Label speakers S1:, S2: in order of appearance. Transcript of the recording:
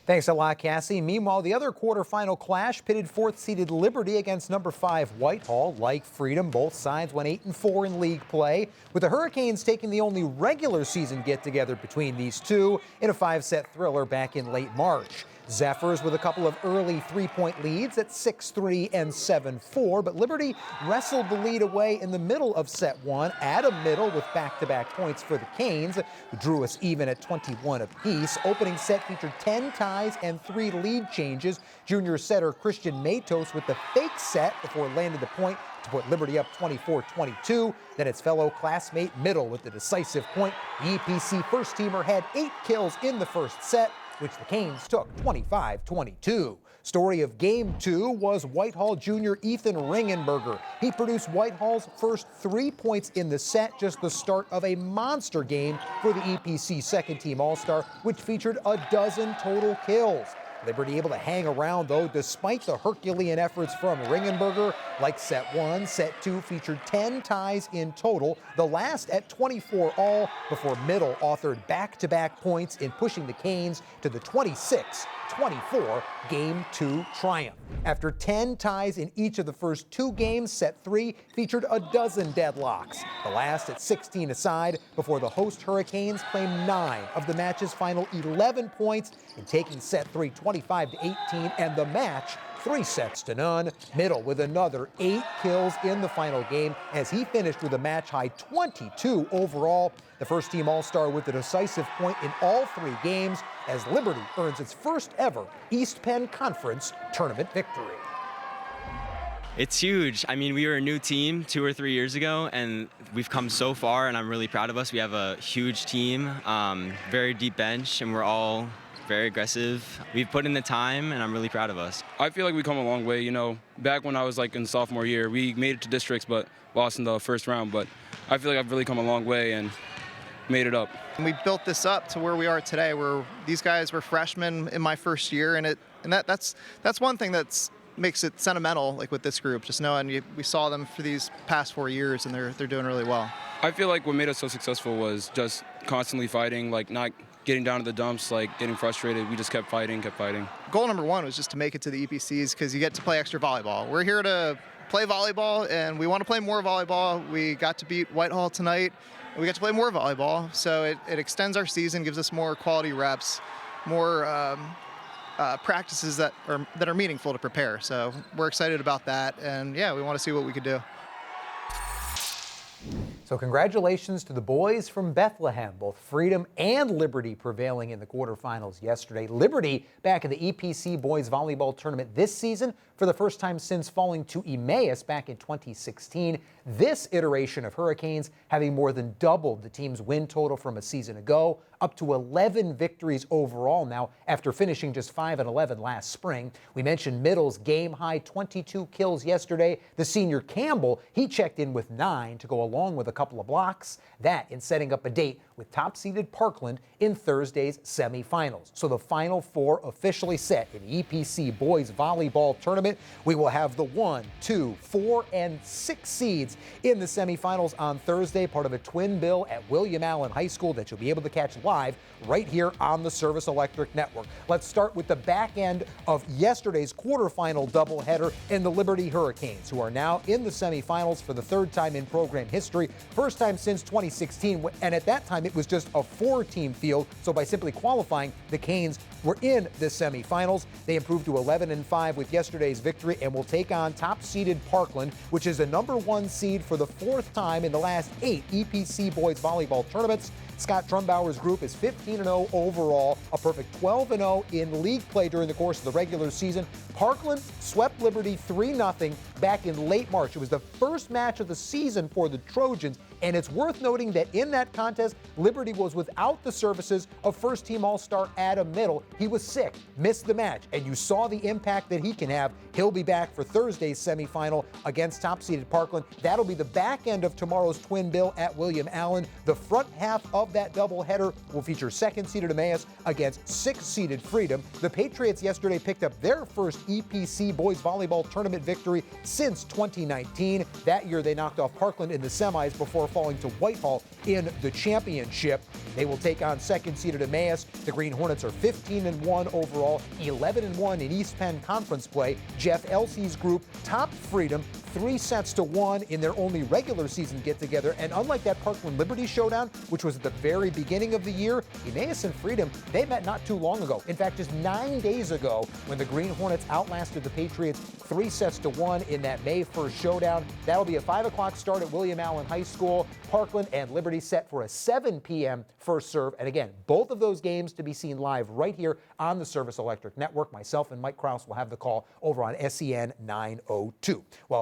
S1: Thanks a lot, Cassie. Meanwhile, the other quarterfinal clash pitted fourth-seeded Liberty against number 5 Whitehall. Like Freedom, both sides went 8-4 in league play, with the Hurricanes taking the only regular season get-together between these two in a 5-set thriller back in late March. Zephyrs with a couple of early three-point leads at 6-3 and 7-4, but Liberty wrestled the lead away in the middle of set one. Adam Middle with back-to-back points for the Canes, who drew us even at 21 apiece. Opening set featured 10 ties and 3 lead changes. Junior setter Christian Matos with the fake set before landing the point to put Liberty up 24-22. Then its fellow classmate Middle with the decisive point. The EPC first-teamer had 8 kills in the first set, which the Canes took 25-22. Story of Game 2 was Whitehall junior Ethan Ringenberger. He produced Whitehall's first 3 points in the set, just the start of a monster game for the EPC second-team All-Star, which featured a dozen total kills. Liberty able to hang around, though, despite the Herculean efforts from Ringenberger. Like set 1, set 2 featured 10 ties in total, the last at 24 all, before Middle authored back-to-back points in pushing the Canes to the 26-24 Game 2 triumph. After 10 ties in each of the first 2 games, set 3 featured a dozen deadlocks, the last at 16 aside, before the host Hurricanes claimed 9 of the match's final 11 points in taking set 3 25-18 and the match 3-0. Middle with another 8 kills in the final game as he finished with a match-high 22 overall. The first-team All-Star with the decisive point in all 3 games as Liberty earns its first ever East Penn Conference tournament victory.
S2: It's huge. I mean, we were a new team 2 or 3 years ago, and we've come so far, and I'm really proud of us. We have a huge team, very deep bench, and we're all very aggressive. We've put in the time, and I'm really proud of us.
S3: I feel like we've come a long way. You know, back when I was like in sophomore year, we made it to districts but lost in the first round. But I feel like I've really come a long way and made it up.
S4: We built this up to where we are today, where these guys were freshmen in my first year, and that's one thing that's makes it sentimental, like with this group, just knowing we saw them for these past 4 years, and they're doing really well.
S3: I feel like what made us so successful was just constantly fighting, like not getting down to the dumps, like getting frustrated. We just kept fighting.
S4: Goal number 1 was just to make it to the EPCs because you get to play extra volleyball. We're here to play volleyball, and we want to play more volleyball. We got to beat Whitehall tonight, and we got to play more volleyball. So it extends our season, gives us more quality reps, more practices that are meaningful to prepare. So we're excited about that, and yeah, we want to see what we could do.
S1: So congratulations to the boys from Bethlehem, both Freedom and Liberty prevailing in the quarterfinals yesterday. Liberty back in the EPC boys volleyball tournament this season for the first time since falling to Emmaus back in 2016. This iteration of Hurricanes having more than doubled the team's win total from a season ago, up to 11 victories overall now after finishing just 5-11 last spring. We mentioned Middle's game-high 22 kills yesterday. The senior Campbell, he checked in with 9 to go along with a couple of blocks. That in setting up a date with top-seeded Parkland in Thursday's semifinals. So the Final Four officially set in the EPC boys volleyball tournament. We will have the 1, 2, 4, and 6 seeds in the semifinals on Thursday, part of a twin bill at William Allen High School that you'll be able to catch live right here on the Service Electric Network. Let's start with the back end of yesterday's quarterfinal doubleheader in the Liberty Hurricanes, who are now in the semifinals for the 3rd time in program history, first time since 2016, and at that time it was just a 4-team field, so by simply qualifying, the Canes were in the semifinals. They improved to 11-5 with yesterday's victory and will take on top-seeded Parkland, which is the number 1 seed for the 4th time in the last 8 EPC boys volleyball tournaments. Scott Trumbauer's group is 15-0 overall, a perfect 12-0 in league play during the course of the regular season. Parkland swept Liberty 3-0 back in late March. It was the first match of the season for the Trojans, and it's worth noting that in that contest, Liberty was without the services of first-team All-Star Adam Middle. He was sick, missed the match, and you saw the impact that he can have. He'll be back for Thursday's semifinal against top-seeded Parkland. That'll be the back end of tomorrow's twin bill at William Allen. The front half of that doubleheader will feature second-seeded Emmaus against 6th-seeded Freedom. The Patriots yesterday picked up their first EPC boys volleyball tournament victory since 2019. That year, they knocked off Parkland in the semis before falling to Whitehall in the championship. They will take on second-seeded Emmaus. The Green Hornets are 15-1 overall, 11-1 in East Penn Conference play. Jeff Elsie's group topped Freedom 3-1 in their only regular season get-together. And unlike that Parkland Liberty showdown, which was at the very beginning of the year, Emmaus and Freedom, they met not too long ago. In fact, just 9 days ago, when the Green Hornets outlasted the Patriots 3-1 in that May 1st showdown. That'll be a 5 o'clock start at William Allen High School. Parkland and Liberty set for a 7 p.m. first serve. And again, both of those games to be seen live right here on the Service Electric Network. Myself and Mike Kraus will have the call over on SEN 902. Well,